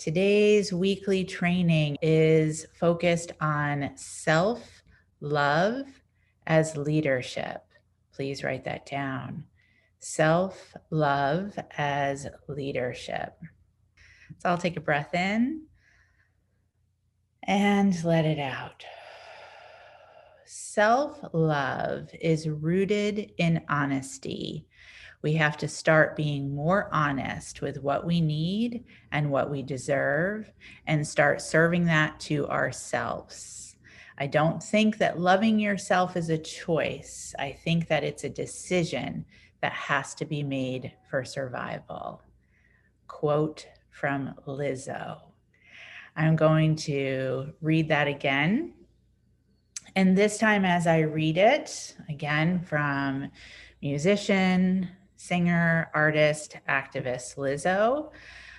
Today's weekly training is focused on self-love as leadership. Please write that down. Self-love as leadership. So I'll take a breath in and let it out. Self-love is rooted in honesty. We have to start being more honest with what we need and what we deserve and start serving that to ourselves. I don't think that loving yourself is a choice. I think that it's a decision that has to be made for survival. Quote from Lizzo. I'm going to read that again. And this time, as I read it, again from musician, singer, artist, activist Lizzo,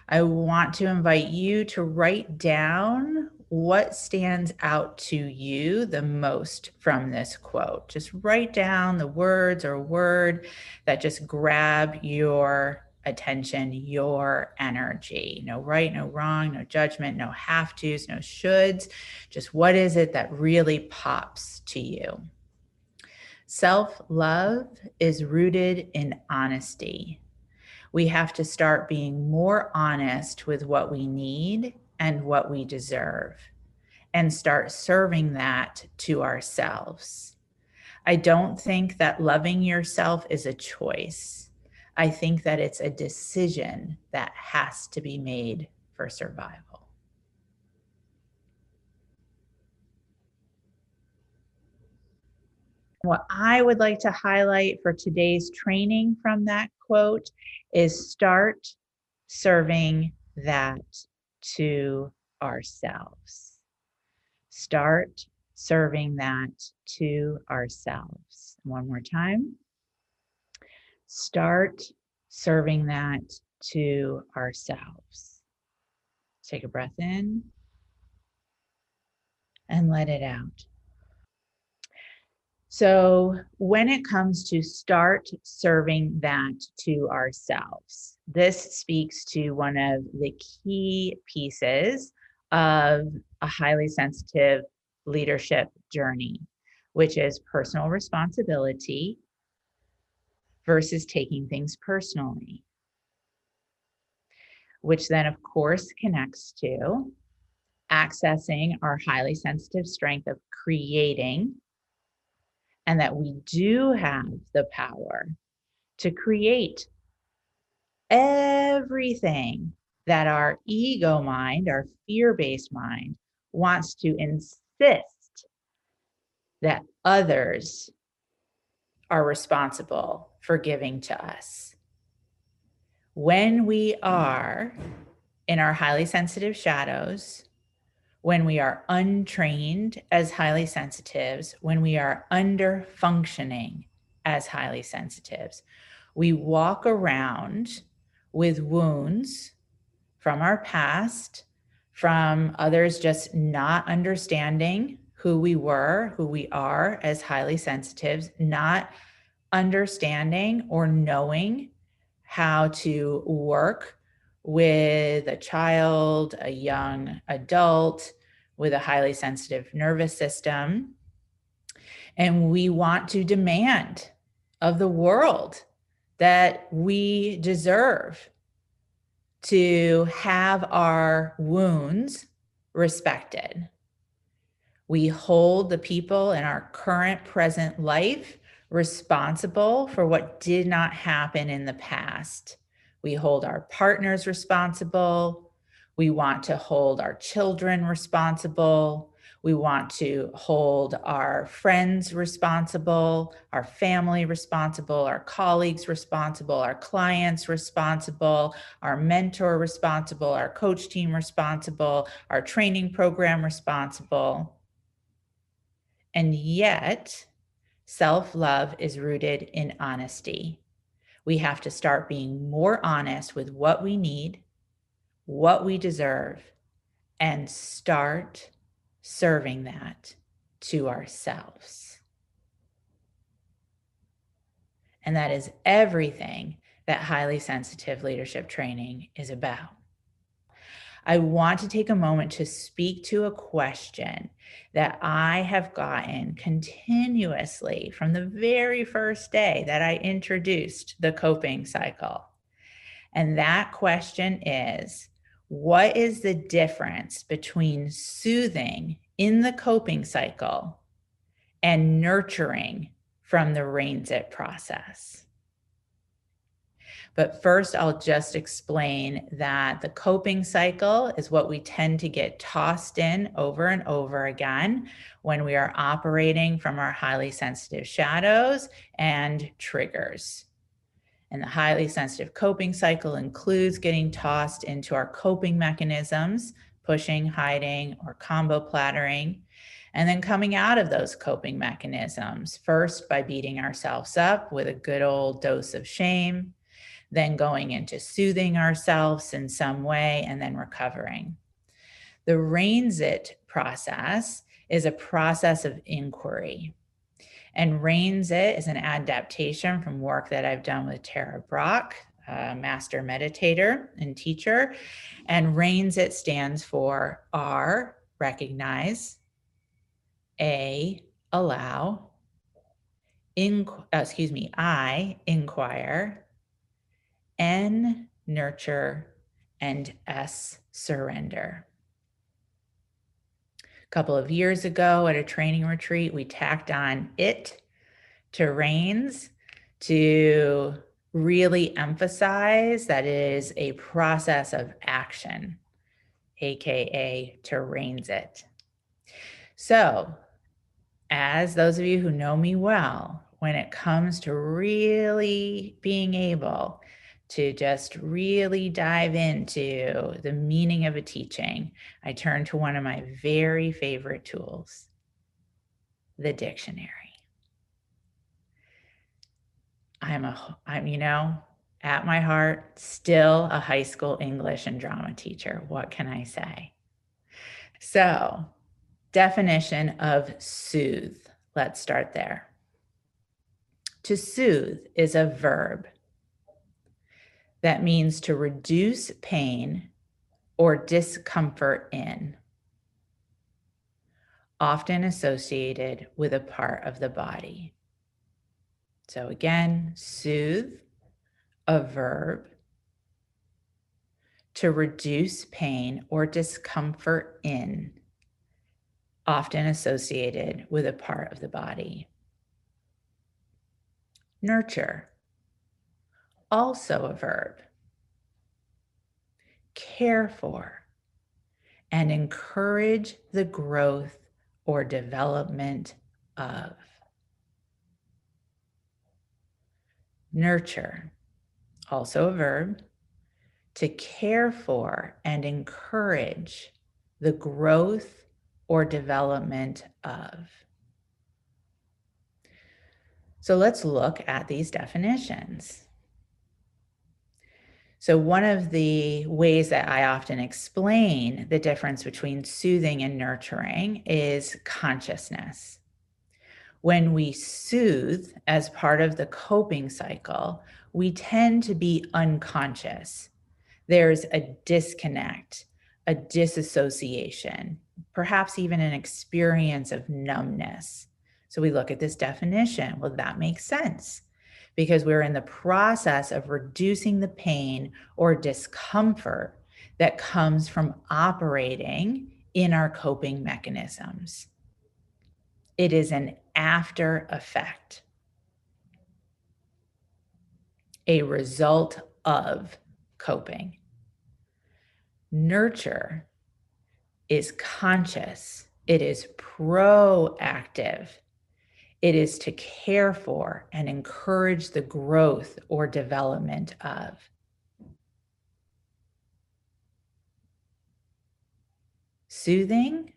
I want to invite you to write down what stands out to you the most from this quote. Just write down the words or word that just grab your attention, your energy. No right, no wrong, no judgment, no have tos, no shoulds. Just what is it that really pops to you? Self-love is rooted in honesty. We have to start being more honest with what we need and what we deserve and start serving that to ourselves. I don't think that loving yourself is a choice. I think that it's a decision that has to be made for survival. What I would like to highlight for today's training from that quote is start serving that to ourselves. Start serving that to ourselves. One more time. Start serving that to ourselves. Take a breath in and let it out. So when it comes to start serving that to ourselves, this speaks to one of the key pieces of a highly sensitive leadership journey, which is personal responsibility versus taking things personally, which then of course connects to accessing our highly sensitive strength of creating, and that we do have the power to create everything that our ego mind, our fear-based mind, wants to insist that others are responsible for giving to us. When we are in our highly sensitive shadows, when we are untrained as highly sensitives, when we are under functioning as highly sensitives, we walk around with wounds from our past, from others just not understanding who we were, who we are as highly sensitives, not understanding or knowing how to work with a child, a young adult, with a highly sensitive nervous system. And we want to demand of the world that we deserve to have our wounds respected. We hold the people in our current present life responsible for what did not happen in the past. We hold our partners responsible. We want to hold our children responsible. We want to hold our friends responsible, our family responsible, our colleagues responsible, our clients responsible, our mentor responsible, our coach team responsible, our training program responsible. And yet, self-love is rooted in honesty. We have to start being more honest with what we need, what we deserve, and start serving that to ourselves. And that is everything that highly sensitive leadership training is about. I want to take a moment to speak to a question that I have gotten continuously from the very first day that I introduced the coping cycle. And that question is, what is the difference between soothing in the coping cycle and nurturing from the reins it process? But first, I'll just explain that the coping cycle is what we tend to get tossed in over and over again when we are operating from our highly sensitive shadows and triggers. And the highly sensitive coping cycle includes getting tossed into our coping mechanisms, pushing, hiding, or combo plattering, and then coming out of those coping mechanisms, first by beating ourselves up with a good old dose of shame, then going into soothing ourselves in some way, and then recovering. The reins it process is a process of inquiry. And reins it is an adaptation from work that I've done with Tara Brach, a master meditator and teacher. And reins it stands for R, recognize, A, allow, I, inquire, N, nurture, and S, surrender. A couple of years ago at a training retreat, we tacked on it to reins to really emphasize that it is a process of action, AKA to reins it. So, as those of you who know me well, when it comes to really being able to just really dive into the meaning of a teaching, I turn to one of my very favorite tools, the dictionary. I'm, at my heart, still a high school English and drama teacher. What can I say? So, definition of soothe. Let's start there. To soothe is a verb that means to reduce pain or discomfort in, often associated with a part of the body. So again, soothe, a verb, to reduce pain or discomfort in, often associated with a part of the body. Nurture, also a verb. Care for and encourage the growth or development of. Nurture, also a verb, to care for and encourage the growth or development of. So let's look at these definitions. So one of the ways that I often explain the difference between soothing and nurturing is consciousness. When we soothe as part of the coping cycle, we tend to be unconscious. There's a disconnect, a disassociation, perhaps even an experience of numbness. So we look at this definition. Well, that makes sense because we're in the process of reducing the pain or discomfort that comes from operating in our coping mechanisms. It is an after effect, a result of coping. Nurture is conscious, it is proactive. It is to care for and encourage the growth or development of. Soothing,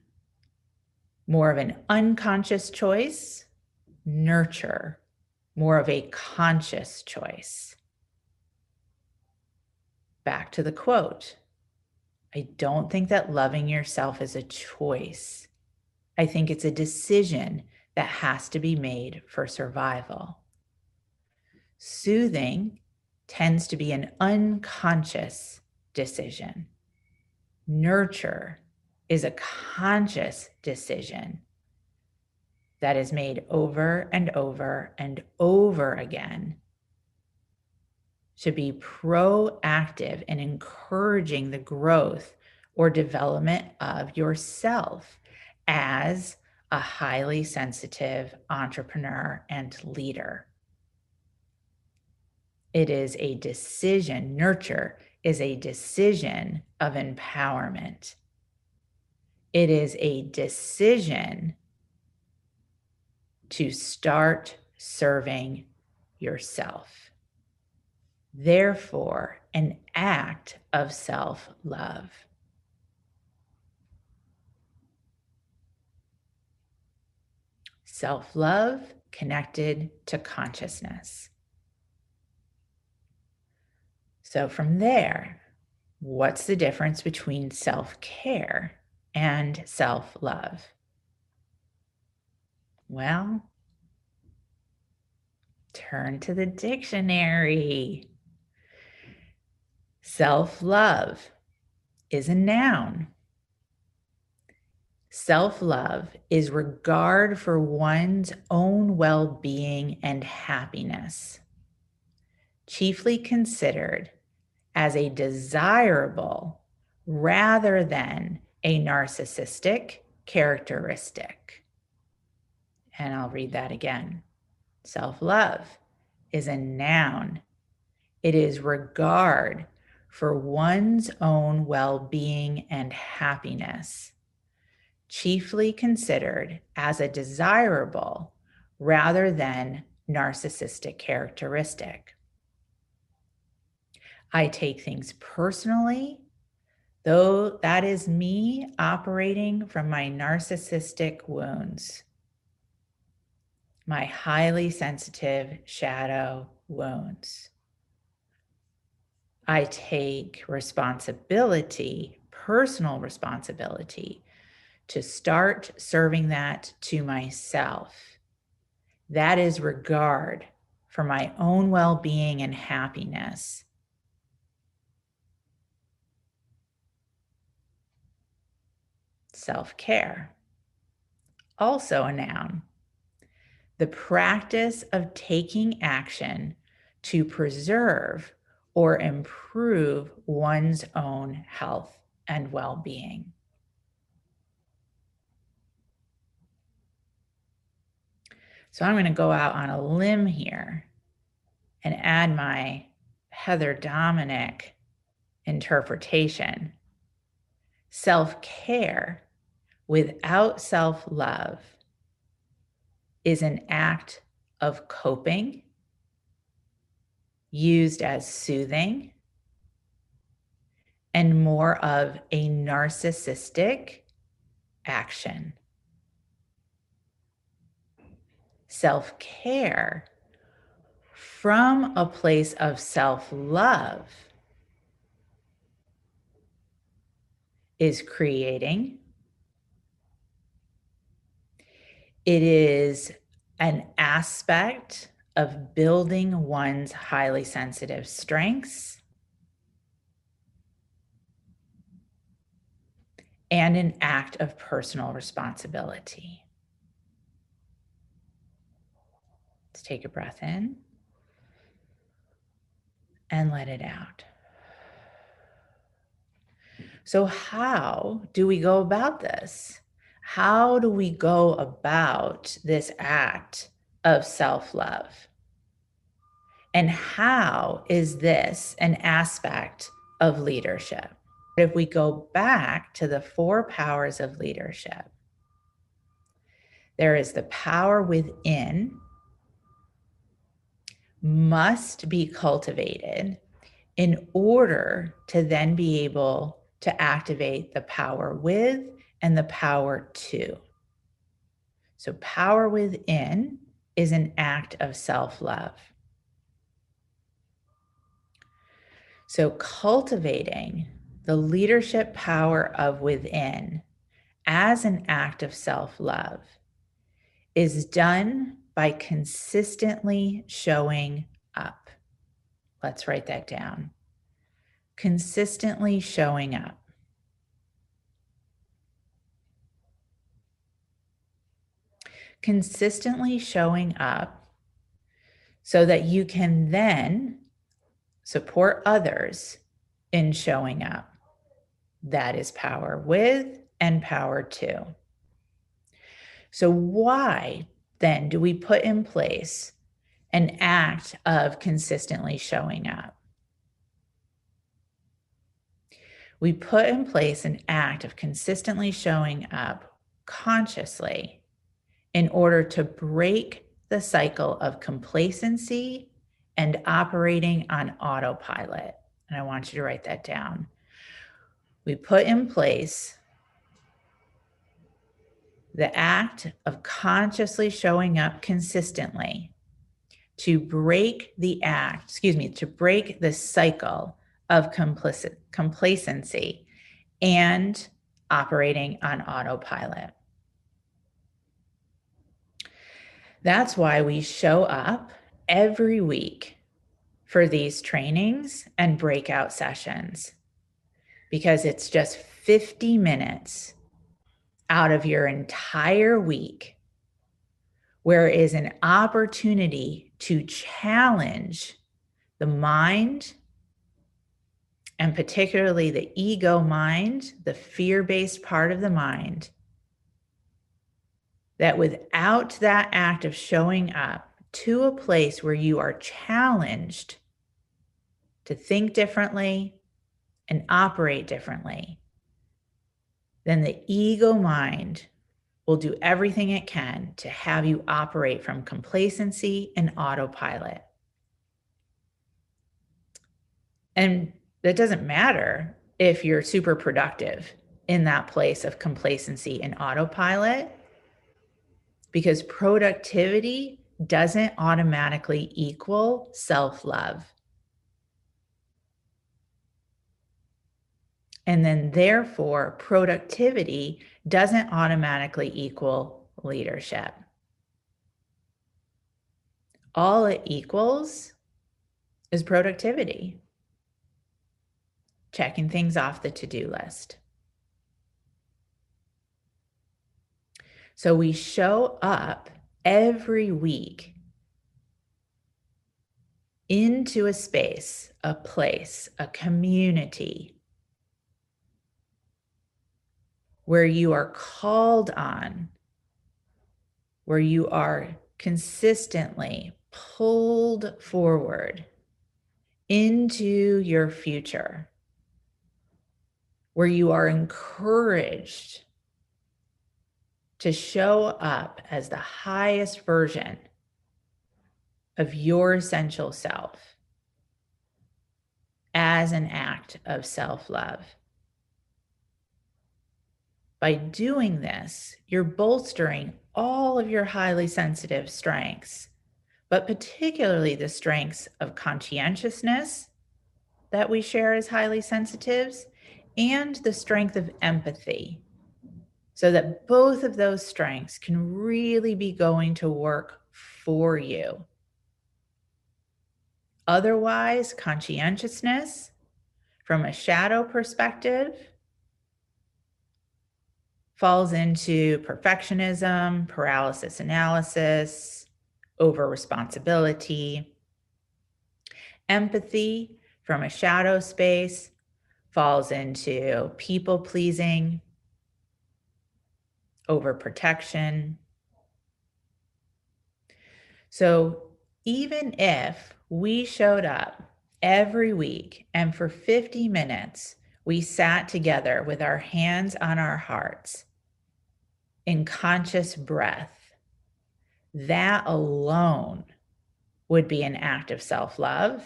more of an unconscious choice. Nurture, more of a conscious choice. Back to the quote. I don't think that loving yourself is a choice. I think it's a decision that has to be made for survival. Soothing tends to be an unconscious decision. Nurture is a conscious decision that is made over and over and over again to be proactive in encouraging the growth or development of yourself as a highly sensitive entrepreneur and leader. It is a decision. Nurture is a decision of empowerment. It is a decision to start serving yourself. Therefore, an act of self-love. Self-love connected to consciousness. So from there, what's the difference between self-care and self-love? Well, turn to the dictionary. Self-love is a noun. Self-love is regard for one's own well-being and happiness, chiefly considered as a desirable rather than a narcissistic characteristic. And I'll read that again. Self-love is a noun. It is regard for one's own well-being and happiness, chiefly considered as a desirable rather than narcissistic characteristic. I take things personally, though that is me operating from my narcissistic wounds, my highly sensitive shadow wounds. I take responsibility, personal responsibility, to start serving that to myself. That is regard for my own well-being and happiness. Self-care, also a noun. The practice of taking action to preserve or improve one's own health and well-being. So I'm going to go out on a limb here and add my Heather Dominic interpretation. Self-care without self-love is an act of coping, used as soothing, and more of a narcissistic action. Self-care from a place of self-love is creating. It is an aspect of building one's highly sensitive strengths and an act of personal responsibility. Let's take a breath in and let it out. So how do we go about this? How do we go about this act of self-love? And how is this an aspect of leadership? If we go back to the 4 powers of leadership, there is the power within, must be cultivated in order to then be able to activate the power with and the power to. So power within is an act of self-love. So cultivating the leadership power of within as an act of self-love is done by consistently showing up. Let's write that down. Consistently showing up. consistently showing up so that you can then support others in showing up. That is power with and power to. So why then do we put in place an act of consistently showing up? We put in place an act of consistently showing up consciously in order to break the cycle of complacency and operating on autopilot. And I want you to write that down. We put in place the act of consciously showing up consistently to break the cycle of complacency and operating on autopilot. That's why we show up every week for these trainings and breakout sessions, because it's just 50 minutes out of your entire week where it is an opportunity to challenge the mind, and particularly the ego mind, the fear-based part of the mind, that without that act of showing up to a place where you are challenged to think differently and operate differently, then the ego mind will do everything it can to have you operate from complacency and autopilot. And that doesn't matter if you're super productive in that place of complacency and autopilot, because productivity doesn't automatically equal self-love. And then therefore, productivity doesn't automatically equal leadership. All it equals is productivity, checking things off the to-do list. So we show up every week into a space, a place, a community where you are called on, where you are consistently pulled forward into your future, where you are encouraged to show up as the highest version of your essential self as an act of self-love. By doing this, you're bolstering all of your highly sensitive strengths, but particularly the strengths of conscientiousness that we share as highly sensitives, and the strength of empathy, so that both of those strengths can really be going to work for you. Otherwise, conscientiousness, from a shadow perspective, falls into perfectionism, paralysis analysis, over responsibility. Empathy, from a shadow space, falls into people pleasing, overprotection. So even if we showed up every week and for 50 minutes, we sat together with our hands on our hearts in conscious breath, that alone would be an act of self-love.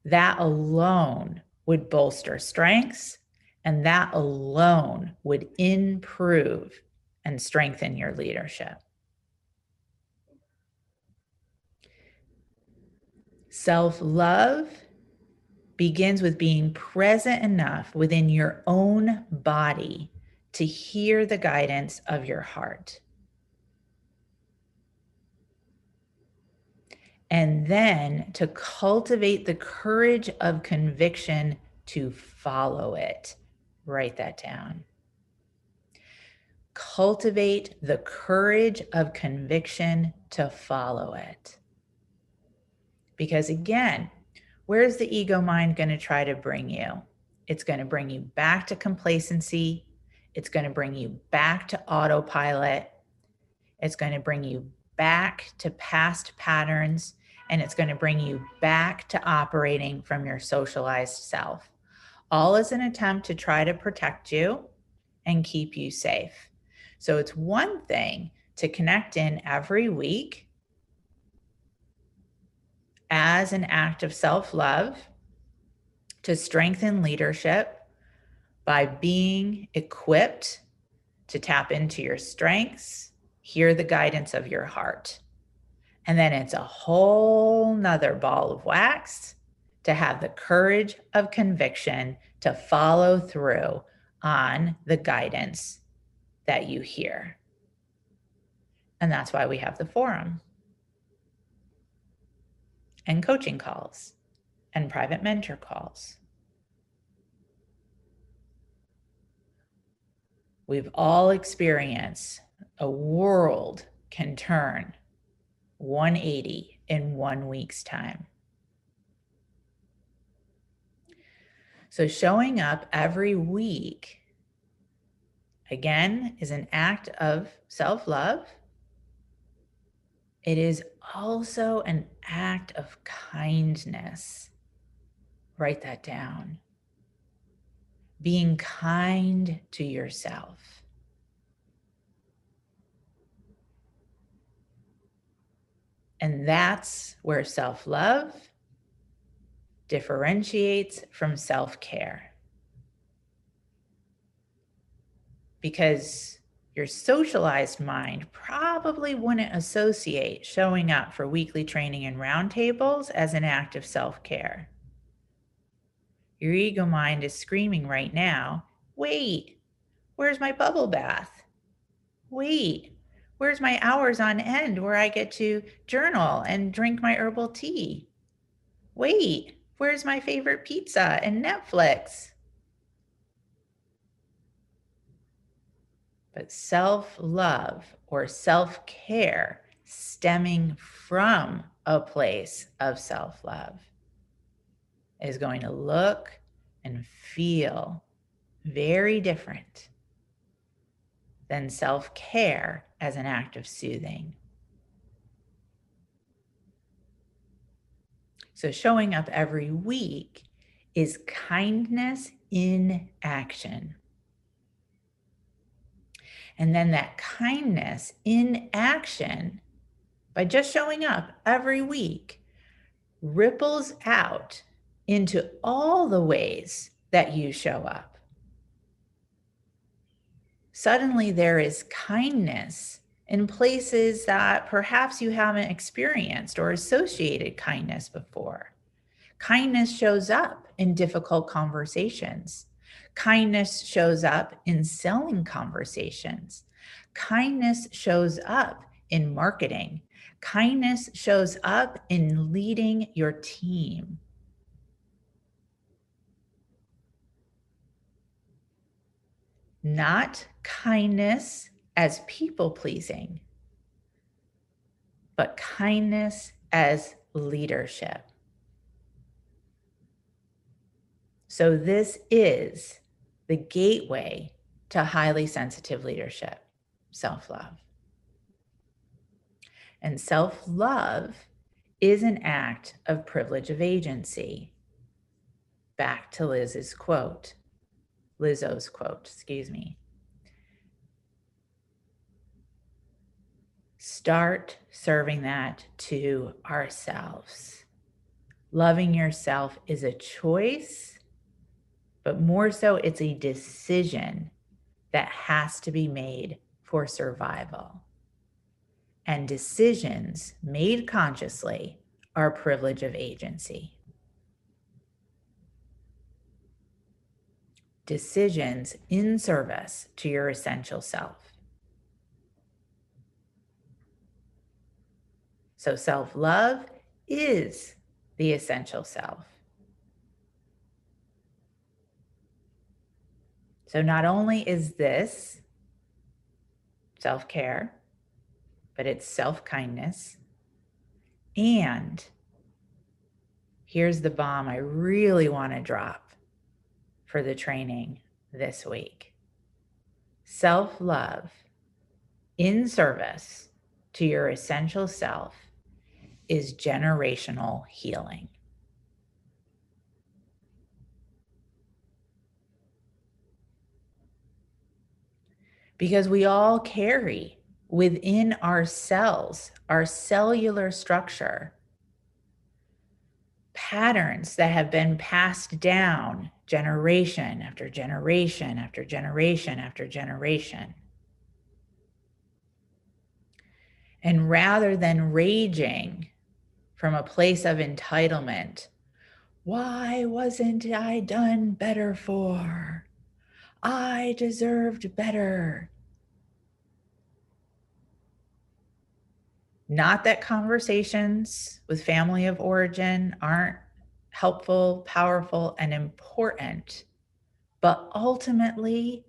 That alone would bolster strengths, and that alone would improve and strengthen your leadership. Self-love begins with being present enough within your own body to hear the guidance of your heart. And then to cultivate the courage of conviction to follow it. Write that down. Cultivate the courage of conviction to follow it. Because again, where's the ego mind going to try to bring you? It's going to bring you back to complacency. It's going to bring you back to autopilot. It's going to bring you back to past patterns. And it's going to bring you back to operating from your socialized self. All as an attempt to try to protect you and keep you safe. So it's one thing to connect in every week as an act of self-love to strengthen leadership by being equipped to tap into your strengths, hear the guidance of your heart. And then it's a whole nother ball of wax to have the courage of conviction to follow through on the guidance that you hear. And that's why we have the forum and coaching calls and private mentor calls. We've all experienced a world can turn 180 in 1 week's time. So showing up every week, again, is an act of self-love. It is also an act of kindness. Write that down. Being kind to yourself. And that's where self-love differentiates from self-care. Because your socialized mind probably wouldn't associate showing up for weekly training and roundtables as an act of self-care. Your ego mind is screaming right now, wait, where's my bubble bath? Wait, where's my hours on end where I get to journal and drink my herbal tea? Wait, where's my favorite pizza and Netflix? But self-love or self-care stemming from a place of self-love is going to look and feel very different than self-care as an act of soothing. So showing up every week is kindness in action. And then that kindness in action, by just showing up every week, ripples out into all the ways that you show up. Suddenly there is kindness in places that perhaps you haven't experienced or associated kindness before. Kindness shows up in difficult conversations. Kindness shows up in selling conversations. Kindness shows up in marketing. Kindness shows up in leading your team. Not kindness as people-pleasing, but kindness as leadership. So this is the gateway to highly sensitive leadership, self-love. And self-love is an act of privilege of agency. Back to Lizzo's quote. Start serving that to ourselves. Loving yourself is a choice, but more so it's a decision that has to be made for survival. And decisions made consciously are privilege of agency. Decisions in service to your essential self. So self-love is the essential self. So not only is this self-care, but it's self-kindness. And here's the bomb I really want to drop for the training this week. Self-love in service to your essential self is generational healing. Because we all carry within our cells, our cellular structure, patterns that have been passed down generation after generation after generation after generation. And rather than raging from a place of entitlement, why wasn't I done better for? I deserved better. Not that conversations with family of origin aren't helpful, powerful, and important, but ultimately,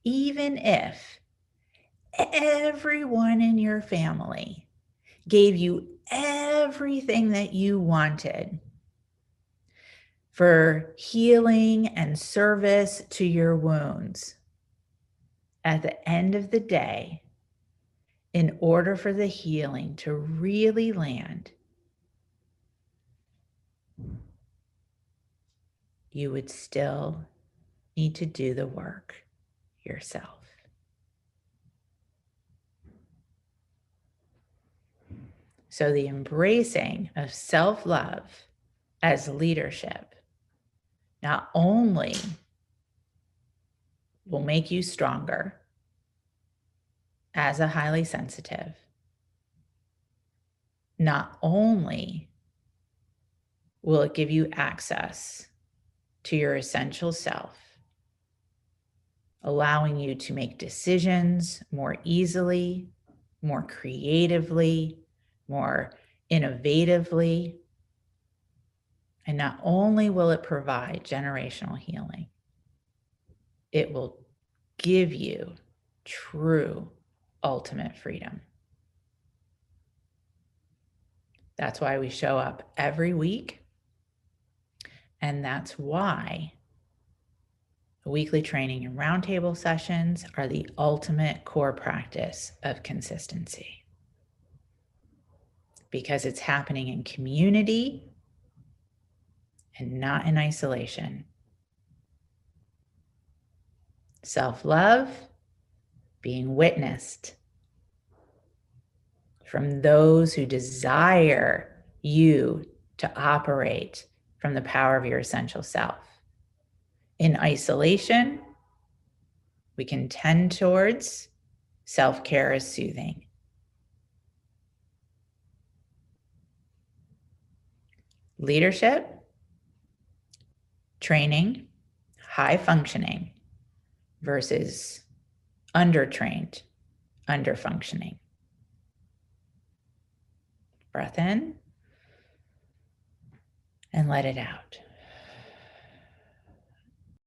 even if everyone in your family gave you everything that you wanted for healing and service to your wounds, at the end of the day, in order for the healing to really land, you would still need to do the work yourself. So the embracing of self-love as leadership not only will make you stronger as a highly sensitive, not only will it give you access to your essential self, allowing you to make decisions more easily, more creatively, more innovatively. And not only will it provide generational healing, it will give you true ultimate freedom. That's why we show up every week. And that's why weekly training and roundtable sessions are the ultimate core practice of consistency. Because it's happening in community and not in isolation. Self-love being witnessed from those who desire you to operate from the power of your essential self. In isolation, we can tend towards self-care as soothing. Leadership, training, high functioning versus undertrained, underfunctioning. Breath in and let it out.